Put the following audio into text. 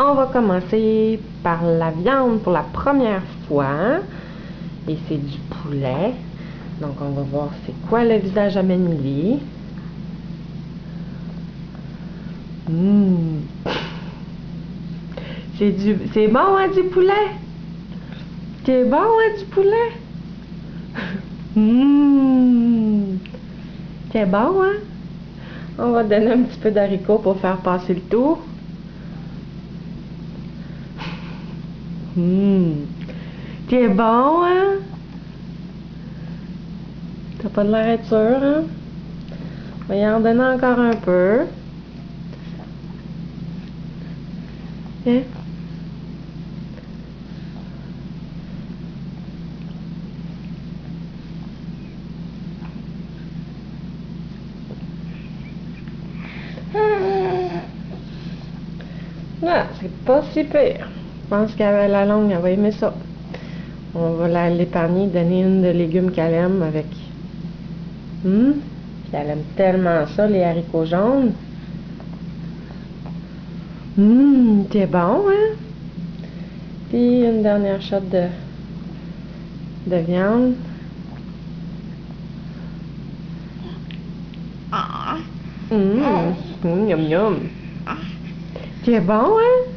On va commencer par la viande pour la première fois. Et c'est du poulet. Donc on va voir c'est quoi le visage à Manili. C'est bon, hein, du poulet? C'est bon, hein, du poulet? C'est bon, hein? On va donner un petit peu d'haricots pour faire passer le tour. C'est bon, hein? T'as pas de l'air d'être sûr, hein? On va y en donner encore un peu. Hein? Ah, c'est pas si pire. Je pense qu'avec la longue, elle va aimer ça. On va l'épargner, donner une de légumes qu'elle aime avec. Puis elle aime tellement ça, les haricots jaunes. C'est bon, hein? Puis une dernière shot de viande. Yum yum. C'est bon, hein?